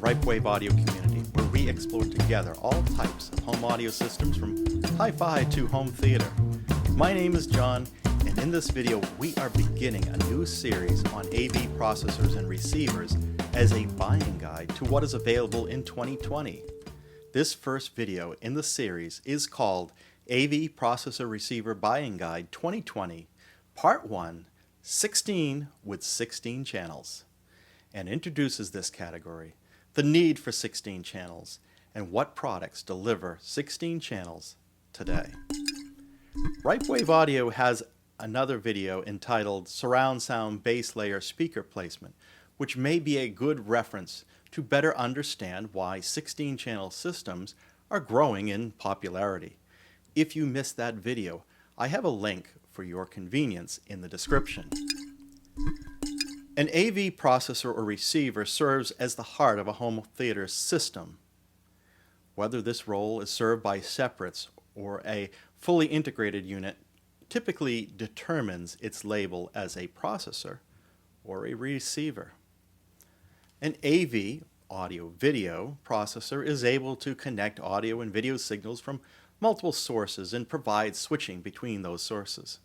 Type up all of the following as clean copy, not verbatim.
Ripewave audio community, where we explore together all types of home audio systems from hi-fi to home theater. My name is John, and in this video we are beginning a new series on AV processors and receivers as a buying guide to what is available in 2020. This first video in the series is called AV Processor Receiver Buying Guide 2020, Part 1, 16 with 16 channels, and introduces this category, the need for 16 channels, and what products deliver 16 channels today. Ripewave Audio has another video entitled Surround Sound Base Layer Speaker Placement, which may be a good reference to better understand why 16-channel systems are growing in popularity. If you missed that video, I have a link for your convenience in the description. An AV processor or receiver serves as the heart of a home theater system. Whether this role is served by separates or a fully integrated unit typically determines its label as a processor or a receiver. An AV, audio-video, processor is able to connect audio and video signals from multiple sources and provide switching between those sources.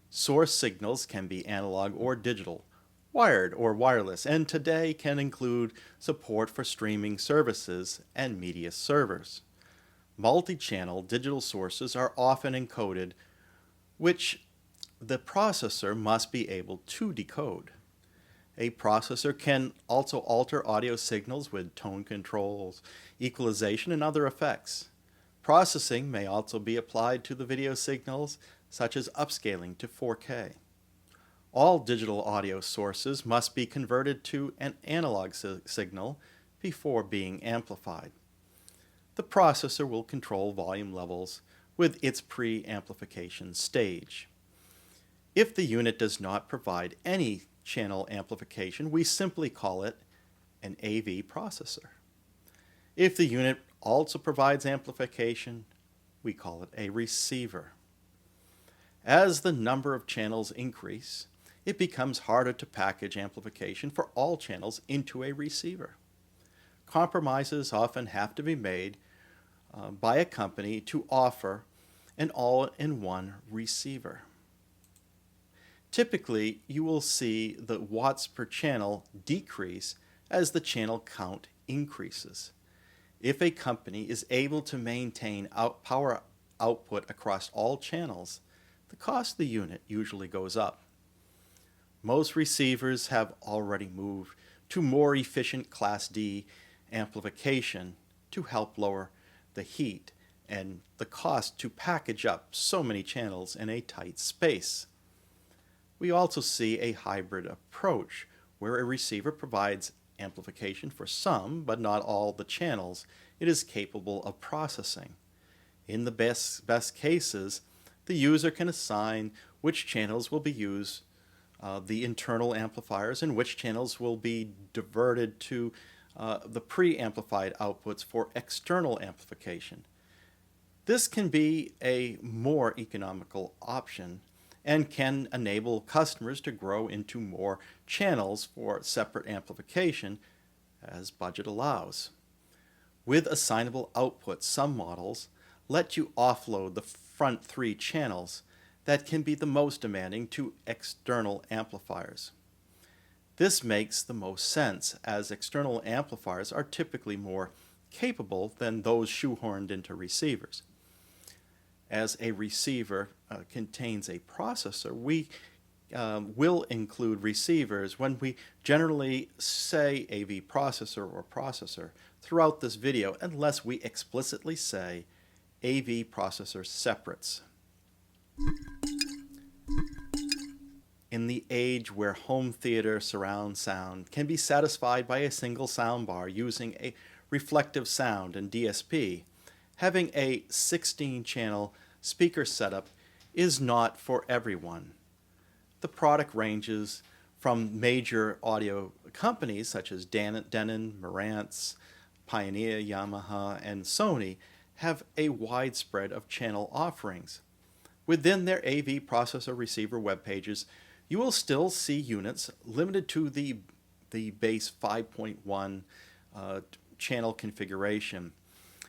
Source signals can be analog or digital, wired or wireless, and today can include support for streaming services and media servers. Multi-channel digital sources are often encoded, which the processor must be able to decode. A processor can also alter audio signals with tone controls, equalization, and other effects. Processing may also be applied to the video signals, such as upscaling to 4K. All digital audio sources must be converted to an analog signal before being amplified. The processor will control volume levels with its pre-amplification stage. If the unit does not provide any channel amplification, we simply call it an AV processor. If the unit also provides amplification, we call it a receiver. As the number of channels increase, it becomes harder to package amplification for all channels into a receiver. Compromises often have to be made by a company to offer an all-in-one receiver. Typically, you will see the watts per channel decrease as the channel count increases. If a company is able to maintain power output across all channels, the cost of the unit usually goes up. Most receivers have already moved to more efficient Class D amplification to help lower the heat and the cost to package up so many channels in a tight space. We also see a hybrid approach where a receiver provides amplification for some, but not all, the channels it is capable of processing. In the best cases, the user can assign which channels will be used, the internal amplifiers, and which channels will be diverted to the pre-amplified outputs for external amplification. This can be a more economical option and can enable customers to grow into more channels for separate amplification as budget allows. With assignable outputs, some models let you offload the front 3 channels that can be the most demanding to external amplifiers. This makes the most sense, as external amplifiers are typically more capable than those shoehorned into receivers. As a receiver contains a processor, we will include receivers when we generally say AV processor or processor throughout this video, unless we explicitly say AV processor separates. In the age where home theater surround sound can be satisfied by a single soundbar using a reflective sound and DSP, having a 16-channel speaker setup is not for everyone. The product ranges from major audio companies such as Denon, Marantz, Pioneer, Yamaha, and Sony have a widespread of channel offerings. Within their AV processor receiver web pages, you will still see units limited to the base 5.1 channel configuration,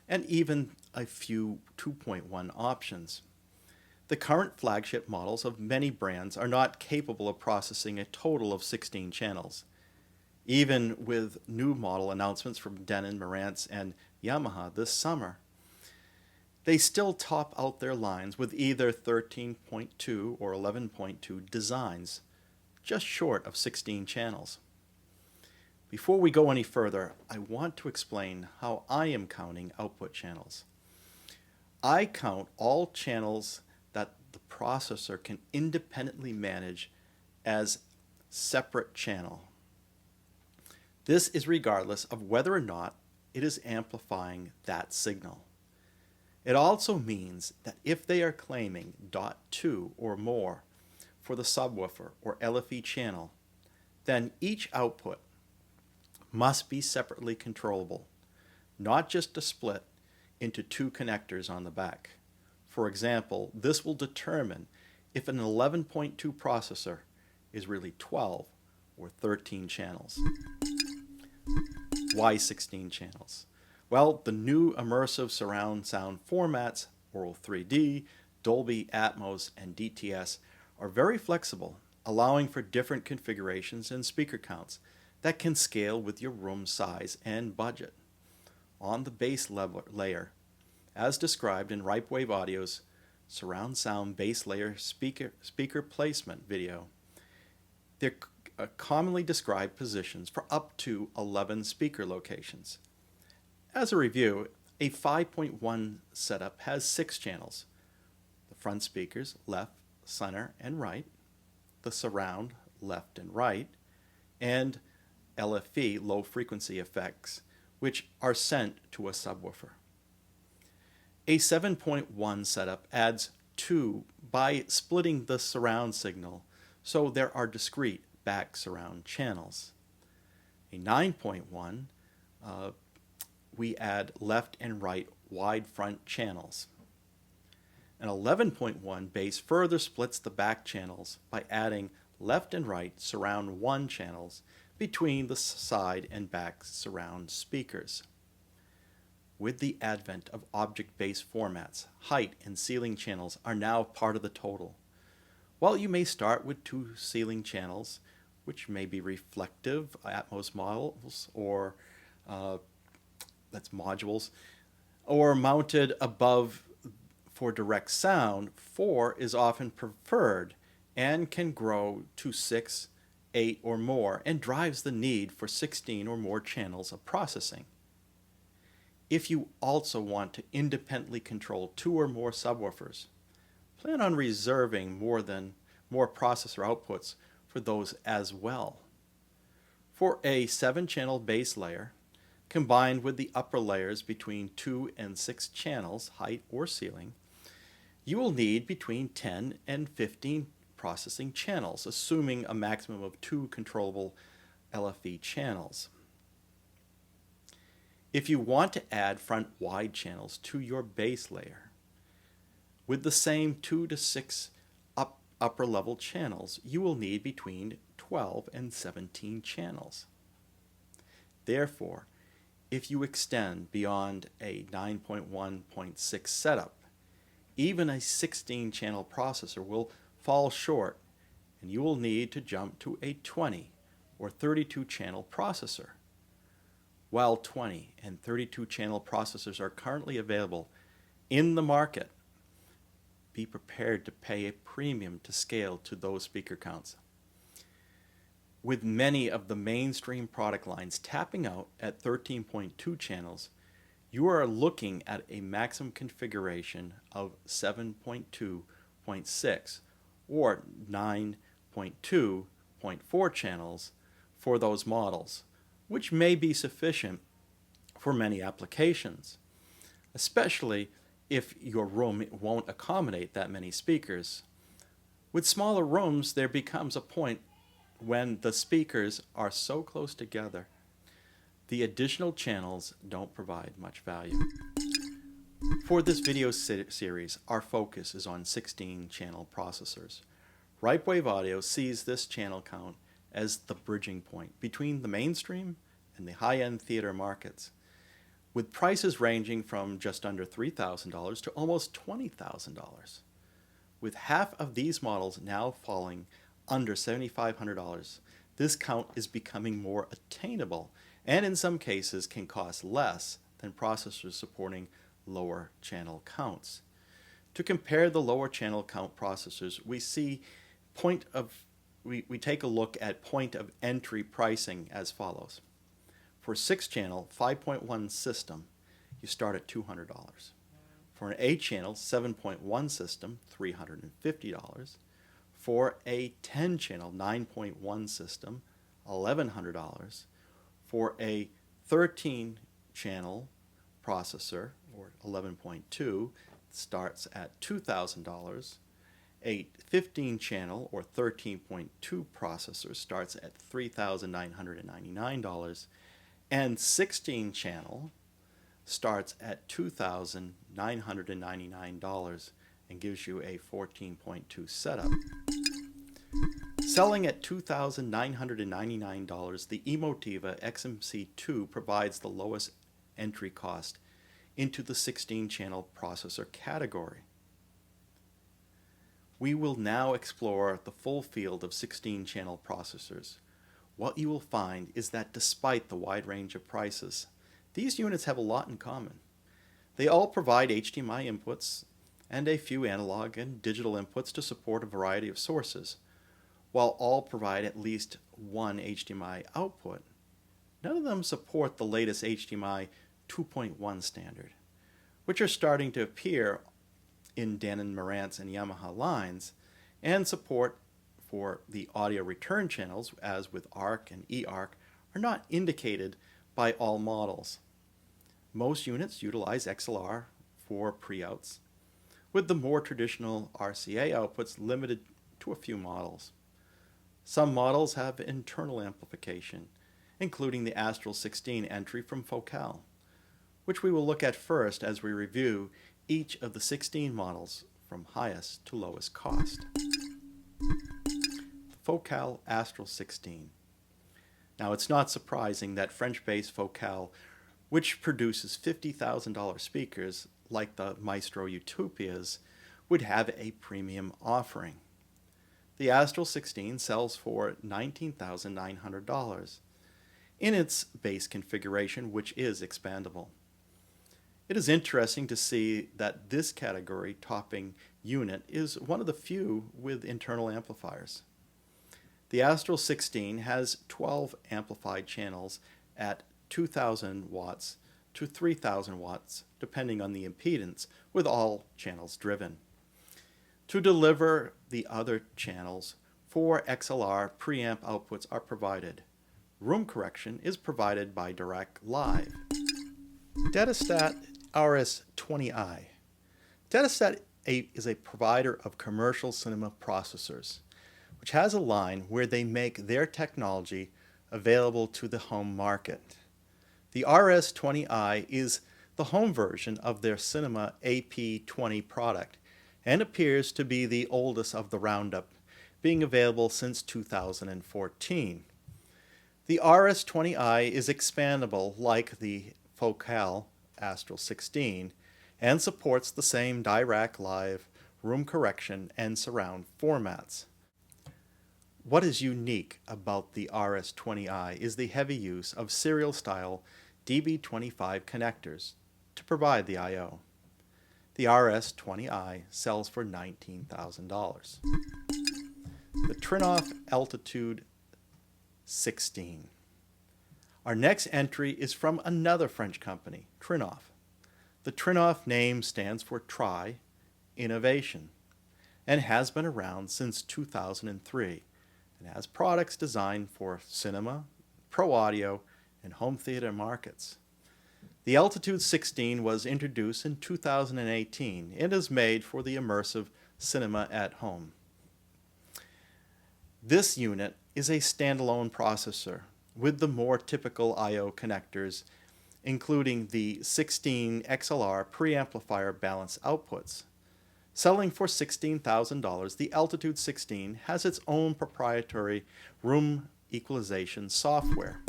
and even a few 2.1 options. The current flagship models of many brands are not capable of processing a total of 16 channels. Even with new model announcements from Denon, Marantz, and Yamaha this summer, they still top out their lines with either 13.2 or 11.2 designs, just short of 16 channels. Before we go any further, I want to explain how I am counting output channels. I count all channels that the processor can independently manage as separate channel. This is regardless of whether or not it is amplifying that signal. It also means that if they are claiming .2 or more for the subwoofer or LFE channel, then each output must be separately controllable, not just a split into two connectors on the back. For example, this will determine if an 11.2 processor is really 12 or 13 channels. Why 16 channels? Well, the new immersive surround sound formats, Aural 3D, Dolby Atmos and DTS, are very flexible, allowing for different configurations and speaker counts that can scale with your room size and budget. On the base layer, as described in Ripewave Audio's surround sound base layer speaker placement video, they're commonly described positions for up to 11 speaker locations. As a review, a 5.1 setup has 6 channels: the front speakers, left, center, and right, the surround, left and right, and LFE, low frequency effects, which are sent to a subwoofer. A 7.1 setup adds 2 by splitting the surround signal, so there are discrete back surround channels. A 9.1, we add left and right wide front channels. An 11.1 bass further splits the back channels by adding left and right surround 1 channels between the side and back surround speakers. With the advent of object-based formats, height and ceiling channels are now part of the total. While you may start with 2 ceiling channels, which may be reflective Atmos models or modules, or mounted above for direct sound, 4 is often preferred and can grow to 6, 8 or more, and drives the need for 16 or more channels of processing. If you also want to independently control 2 or more subwoofers, plan on reserving more processor outputs for those as well. For a 7-channel base layer, combined with the upper layers between 2 and 6 channels, height or ceiling, you will need between 10 and 15 processing channels, assuming a maximum of 2 controllable LFE channels. If you want to add front wide channels to your base layer, with the same 2 to 6 upper level channels, you will need between 12 and 17 channels. Therefore, if you extend beyond a 9.1.6 setup, even a 16-channel processor will fall short, and you will need to jump to a 20 or 32-channel processor. While 20 and 32-channel processors are currently available in the market, be prepared to pay a premium to scale to those speaker counts. With many of the mainstream product lines tapping out at 13.2 channels, you are looking at a maximum configuration of 7.2.6 or 9.2.4 channels for those models, which may be sufficient for many applications, especially if your room won't accommodate that many speakers. With smaller rooms, there becomes a point when the speakers are so close together, the additional channels don't provide much value. For this video series, our focus is on 16-channel processors. Ripewave Audio sees this channel count as the bridging point between the mainstream in the high-end theater markets, with prices ranging from just under $3,000 to almost $20,000. With half of these models now falling under $7,500, this count is becoming more attainable and in some cases can cost less than processors supporting lower channel counts. To compare the lower channel count processors, we take a look at point of entry pricing as follows. For a 6-channel 5.1 system, you start at $200. For an 8-channel 7.1 system, $350. For a 10-channel 9.1 system, $1,100. For a 13-channel processor, or 11.2, starts at $2,000. A 15-channel or 13.2 processor starts at $3,999. And 16-channel starts at $2,999 and gives you a 14.2 setup. Selling at $2,999, the Emotiva XMC2 provides the lowest entry cost into the 16-channel processor category. We will now explore the full field of 16-channel processors. What you will find is that despite the wide range of prices, these units have a lot in common. They all provide HDMI inputs and a few analog and digital inputs to support a variety of sources. While all provide at least one HDMI output, none of them support the latest HDMI 2.1 standard, which are starting to appear in Denon, Marantz, and Yamaha lines, and support for the audio return channels, as with ARC and eARC, are not indicated by all models. Most units utilize XLR for pre-outs, with the more traditional RCA outputs limited to a few models. Some models have internal amplification, including the Astral 16 entry from Focal, which we will look at first as we review each of the 16 models from highest to lowest cost. Focal Astral 16. Now, it's not surprising that French-based Focal, which produces $50,000 speakers like the Maestro Utopias, would have a premium offering. The Astral 16 sells for $19,900 in its base configuration, which is expandable. It is interesting to see that this category topping unit is one of the few with internal amplifiers. The Astral 16 has 12 amplified channels at 2,000 watts to 3,000 watts, depending on the impedance, with all channels driven. To deliver the other channels, 4 XLR preamp outputs are provided. Room correction is provided by Direct Live. Datasat RS20i. Datasat is a provider of commercial cinema processors, which has a line where they make their technology available to the home market. The RS20i is the home version of their Cinema AP20 product and appears to be the oldest of the roundup, being available since 2014. The RS20i is expandable like the Focal Astral 16 and supports the same Direct Live, room correction, and surround formats. What is unique about the RS20i is the heavy use of serial-style DB25 connectors to provide the I/O. The RS20i sells for $19,000. The Trinnov Altitude 16. Our next entry is from another French company, Trinnov. The Trinnov name stands for Tri, Innovation, and has been around since 2003. And has products designed for cinema, pro audio, and home theater markets. The Altitude 16 was introduced in 2018 and is made for the immersive cinema at home. This unit is a standalone processor with the more typical I/O connectors, including the 16 XLR preamplifier balance outputs. Selling for $16,000, the Altitude 16 has its own proprietary room equalization software.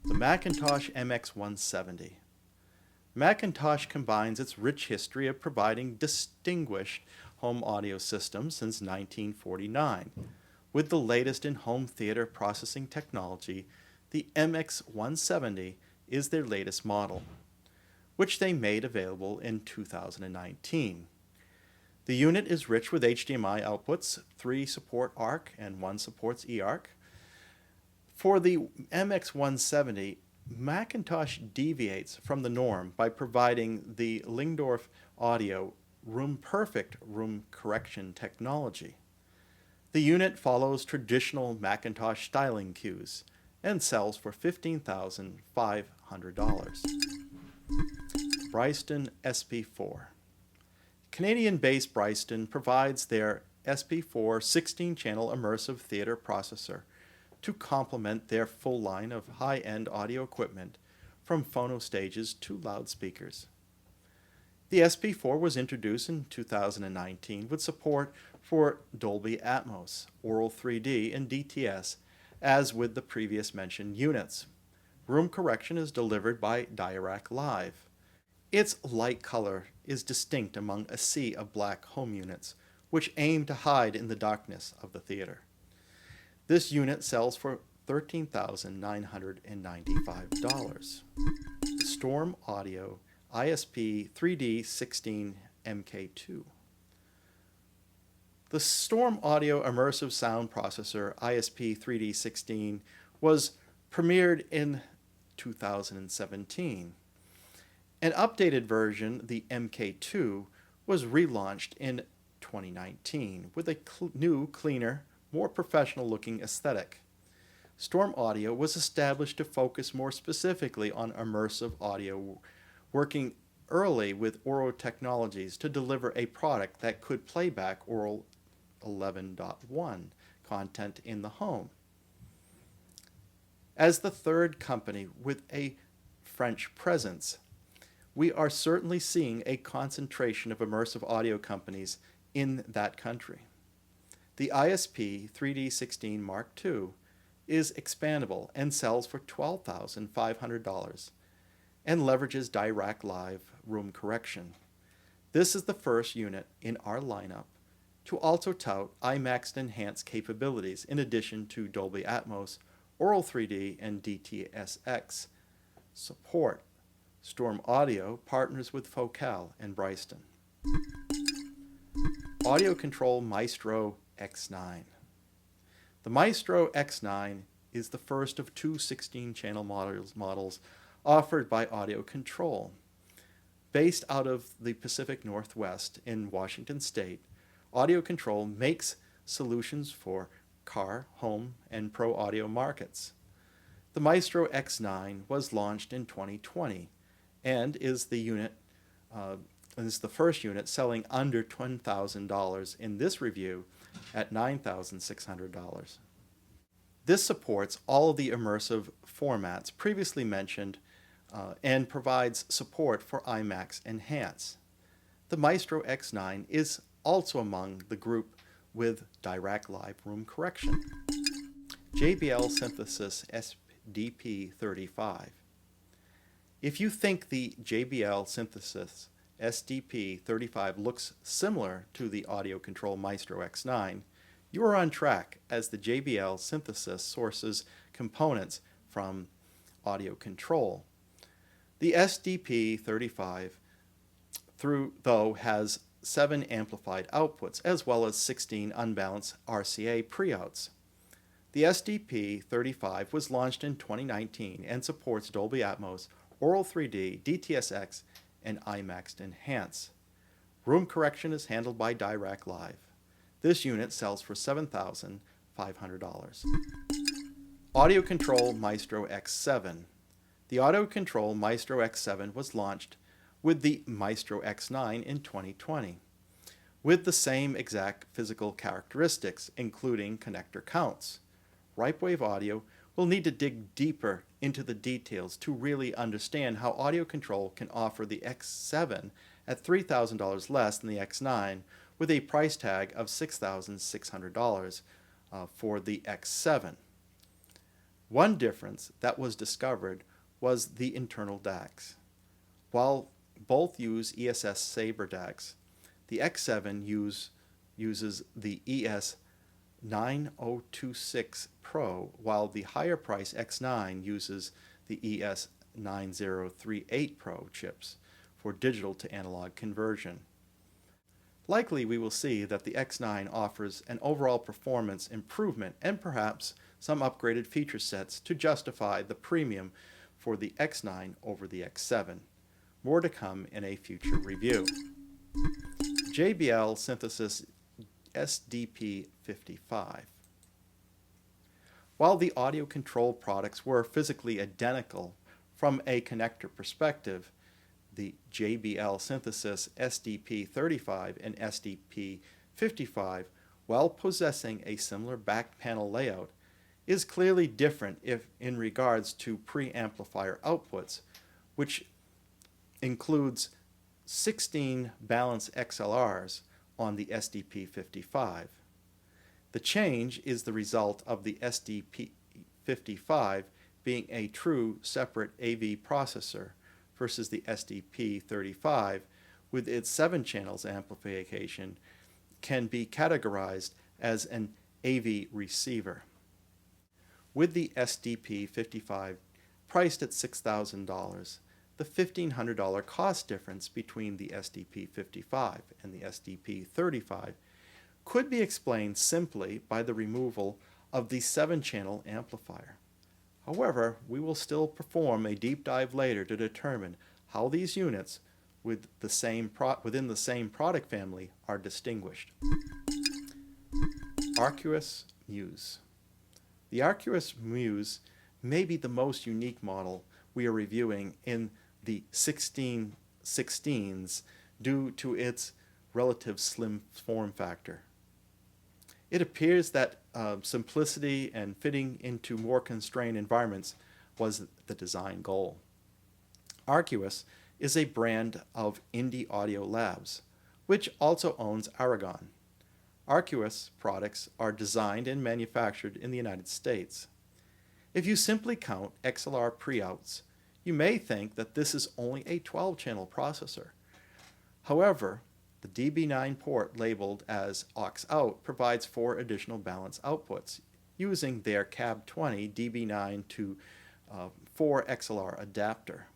The McIntosh MX170. McIntosh combines its rich history of providing distinguished home audio systems since 1949 with the latest in home theater processing technology. The MX170 is their latest model, which they made available in 2019. The unit is rich with HDMI outputs, 3 support ARC and 1 supports eARC. For the MX170, McIntosh deviates from the norm by providing the Lingdorf Audio perfect room correction technology. The unit follows traditional McIntosh styling cues and sells for $15,500. Bryston SP4. Canadian-based Bryston provides their SP4 16-channel immersive theater processor to complement their full line of high-end audio equipment from phono stages to loudspeakers. The SP4 was introduced in 2019 with support for Dolby Atmos, Aural 3D, and DTS, as with the previous mentioned units. Room correction is delivered by Dirac Live. Its light color is distinct among a sea of black home units, which aim to hide in the darkness of the theater. This unit sells for $13,995. StormAudio ISP 3D16 MK2. The StormAudio Immersive Sound Processor ISP 3D16 was premiered in 2017. An updated version, the MK2, was relaunched in 2019 with a new, cleaner, more professional-looking aesthetic. StormAudio was established to focus more specifically on immersive audio, working early with Aural technologies to deliver a product that could play back Aural 11.1 content in the home. As the third company with a French presence, we are certainly seeing a concentration of immersive audio companies in that country. The ISP 3D16 Mark II is expandable and sells for $12,500 and leverages Dirac Live room correction. This is the first unit in our lineup to also tout IMAX enhanced capabilities in addition to Dolby Atmos, Aural 3D, and DTSX support. StormAudio partners with Focal and Bryston. AudioControl Maestro X9. The Maestro X9 is the first of 2 16-channel models offered by AudioControl. Based out of the Pacific Northwest in Washington State, AudioControl makes solutions for car, home, and pro audio markets. The Maestro X9 was launched in 2020 and is the first unit selling under $10,000 in this review at $9,600. This supports all of the immersive formats previously mentioned and provides support for IMAX Enhance. The Maestro X9 is also among the group with Dirac Live room correction. JBL Synthesis SDP-35. If you think the JBL Synthesis SDP-35 looks similar to the AudioControl Maestro X9, you are on track, as the JBL Synthesis sources components from AudioControl. The SDP-35, though, has 7 amplified outputs as well as 16 unbalanced RCA pre-outs. The SDP-35 was launched in 2019 and supports Dolby Atmos, Aural 3D, DTSX, and IMAX Enhance. Room correction is handled by Dirac Live. This unit sells for $7,500. AudioControl Maestro X7. The AudioControl Maestro X7 was launched with the Maestro X9 in 2020, with the same exact physical characteristics, including connector counts. Ripewave Audio will need to dig deeper into the details to really understand how AudioControl can offer the X7 at $3,000 less than the X9 with a price tag of $6,600 for the X7. One difference that was discovered was the internal DACs. While both use ESS Sabre DACs, the X7 uses the ES9026 Pro, while the higher price X9 uses the ES9038 Pro chips for digital to analog conversion. Likely we will see that the X9 offers an overall performance improvement and perhaps some upgraded feature sets to justify the premium for the X9 over the X7. More to come in a future review. JBL Synthesys SDP-55. While the audio control products were physically identical from a connector perspective, the JBL Synthesis SDP-35 and SDP-55, while possessing a similar back panel layout, is clearly different in regards to preamplifier outputs, which includes 16 balanced XLRs on the SDP-55. The change is the result of the SDP-55 being a true separate AV processor versus the SDP-35 with its 7 channels amplification can be categorized as an AV receiver. With the SDP-55 priced at $6,000, the $1,500 cost difference between the SDP-55 and the SDP-35 could be explained simply by the removal of the 7-channel amplifier. However, we will still perform a deep dive later to determine how these units within the same product family are distinguished. Aracrus Muse. The Aracrus Muse may be the most unique model we are reviewing in the 1616s due to its relative slim form factor. It appears that simplicity and fitting into more constrained environments was the design goal. Aracrus is a brand of Indie Audio Labs, which also owns Aragon. Aracrus products are designed and manufactured in the United States. If you simply count XLR pre-outs, you may think that this is only a 12-channel processor. However, the DB9 port labeled as aux out provides 4 additional balanced outputs using their CAB20 DB9 to 4 XLR adapter.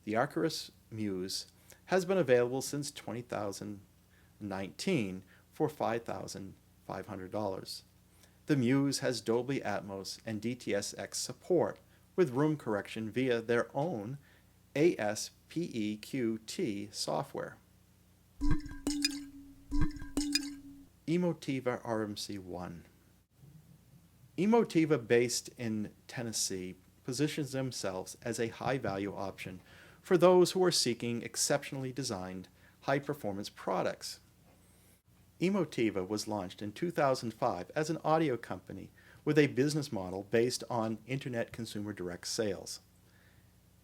The Aracrus Muse has been available since 2019 for $5,500. The Muse has Dolby Atmos and DTS support with room correction via their own ASPEQT software. Emotiva RMC-1. Emotiva, based in Tennessee, positions themselves as a high-value option for those who are seeking exceptionally designed, high-performance products. Emotiva was launched in 2005 as an audio company with a business model based on internet consumer direct sales.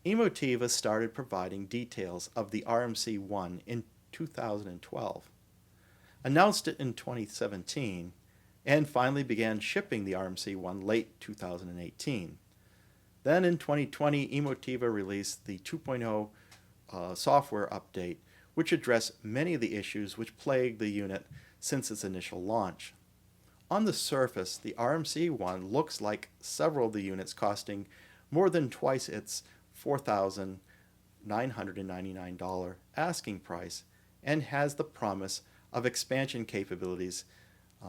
Emotiva started providing details of the RMC-1 in 2012, announced it in 2017, and finally began shipping the RMC-1 late 2018. Then in 2020, Emotiva released the 2.0 software update, which addressed many of the issues which plagued the unit since its initial launch. On the surface, the RMC-1 looks like several of the units costing more than twice its $4,999 asking price and has the promise of expansion capabilities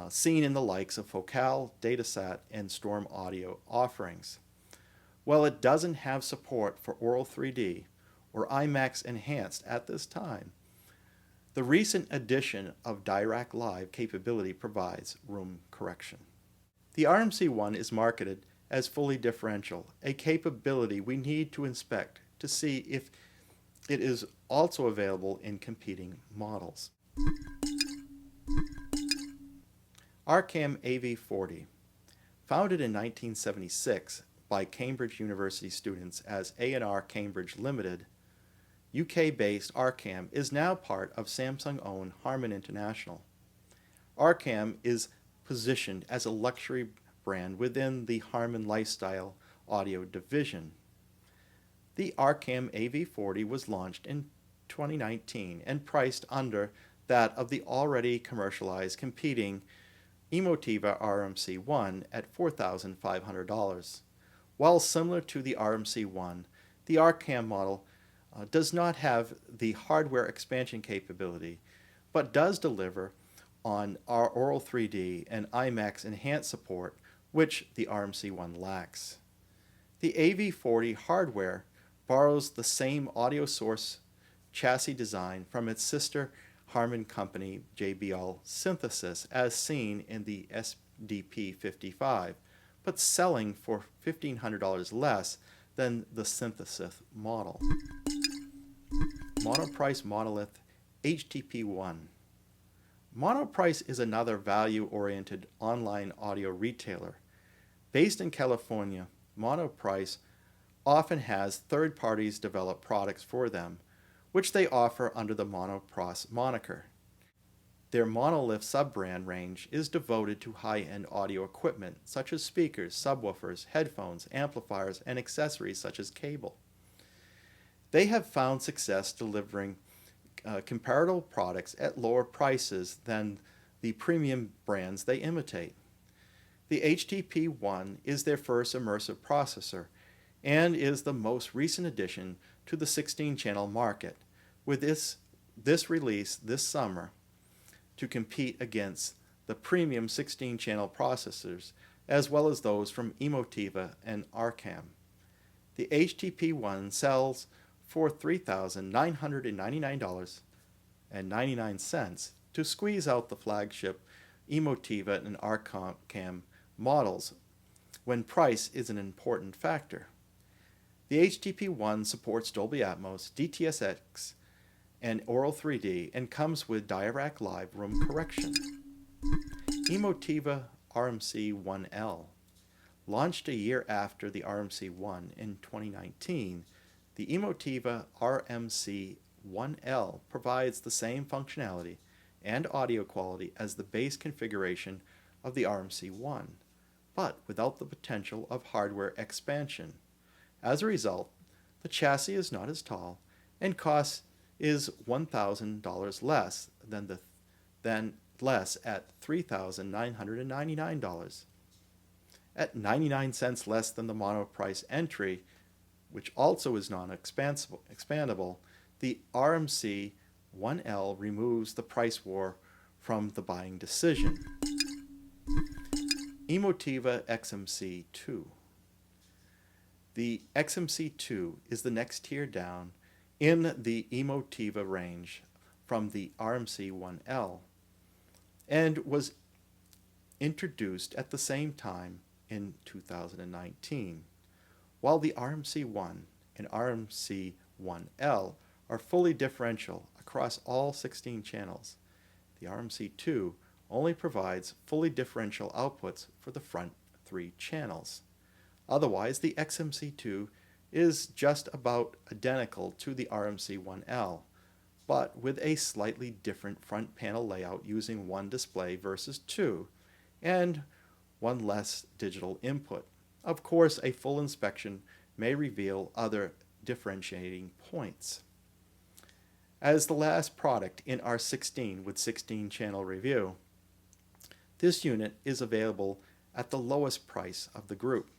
seen in the likes of Focal, Datasat, and StormAudio offerings. While it doesn't have support for Aural 3D or IMAX Enhanced at this time, the recent addition of Dirac Live capability provides room correction. The RMC-1 is marketed as fully differential, a capability we need to inspect to see if it is also available in competing models. Arcam AV40. Founded in 1976 by Cambridge University students as A&R Cambridge Limited, UK-based Arcam is now part of Samsung-owned Harman International. Arcam is positioned as a luxury sub-brand within the Harman Lifestyle Audio division. The Arcam AV40 was launched in 2019 and priced under that of the already commercialized competing Emotiva RMC-1 at $4,500. While similar to the RMC-1, the Arcam model does not have the hardware expansion capability, but does deliver on our Aural 3D and IMAX enhanced support, which the RMC-1 lacks. The AV40 hardware borrows the same audio source chassis design from its sister Harman company JBL Synthesis as seen in the SDP-55, but selling for $1,500 less than the Synthesis model. Monoprice Monolith HTP1. Monoprice is another value-oriented online audio retailer. Based in California, Monoprice often has third parties develop products for them, which they offer under the Monoprice moniker. Their Monolith sub-brand range is devoted to high-end audio equipment such as speakers, subwoofers, headphones, amplifiers, and accessories such as cable. They have found success delivering comparable products at lower prices than the premium brands they imitate. The HTP1 is their first immersive processor and is the most recent addition to the 16-channel market, with this release this summer to compete against the premium 16-channel processors as well as those from Emotiva and Arcam. The HTP1 sells for $3,999.99 to squeeze out the flagship Emotiva and Arcam models when price is an important factor. The HTP1 supports Dolby Atmos, DTS, and Aural 3D and comes with Dirac Live room correction. Emotiva RMC-1L. Launched a year after the RMC-1 in 2019, the Emotiva RMC-1L provides the same functionality and audio quality as the base configuration of the RMC-1, but without the potential of hardware expansion. As a result, the chassis is not as tall and cost is $1,000 less than at $3,999. At 99 cents less than the Monoprice entry, which also is non-expandable, the RMC-1L removes the price war from the buying decision. Emotiva XMC2. The XMC2 is the next tier down in the Emotiva range from the RMC-1L and was introduced at the same time in 2019. While the RMC-1 and RMC-1L are fully differential across all 16 channels, the RMC-2 only provides fully differential outputs for the front 3 channels. Otherwise, the XMC2 is just about identical to the RMC-1L, but with a slightly different front panel layout using 1 display versus 2, and 1 less digital input. Of course, a full inspection may reveal other differentiating points. As the last product in our 16 with 16 channel review, this unit is available at the lowest price of the group,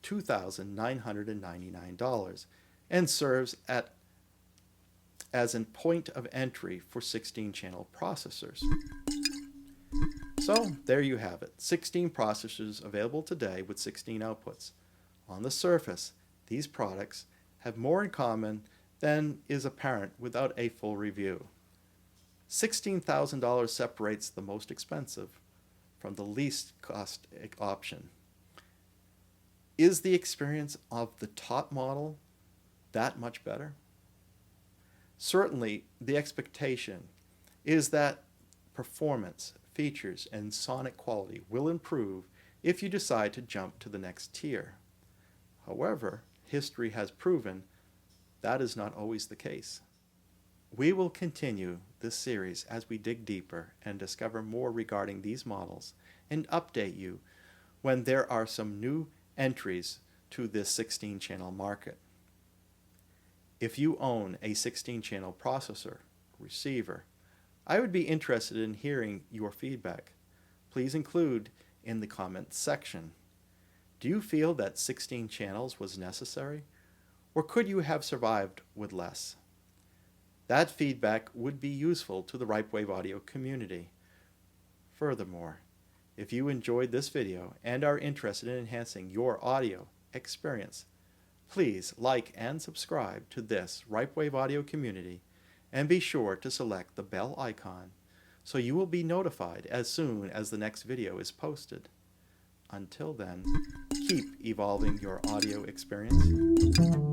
$2,999, and serves as a point of entry for 16 channel processors. So there you have it, 16 processors available today with 16 outputs. On the surface, these products have more in common than is apparent without a full review. $16,000 separates the most expensive from the least cost option. Is the experience of the top model that much better? Certainly, the expectation is that performance, features, and sonic quality will improve if you decide to jump to the next tier. However, history has proven that is not always the case. We will continue this series as we dig deeper and discover more regarding these models and update you when there are some new entries to this 16-channel market. If you own a 16-channel processor, receiver, I would be interested in hearing your feedback. Please include in the comments section. Do you feel that 16 channels was necessary, or could you have survived with less? That feedback would be useful to the Ripewave audio community. Furthermore, if you enjoyed this video and are interested in enhancing your audio experience, please like and subscribe to this Ripewave audio community and be sure to select the bell icon so you will be notified as soon as the next video is posted. Until then, keep evolving your audio experience.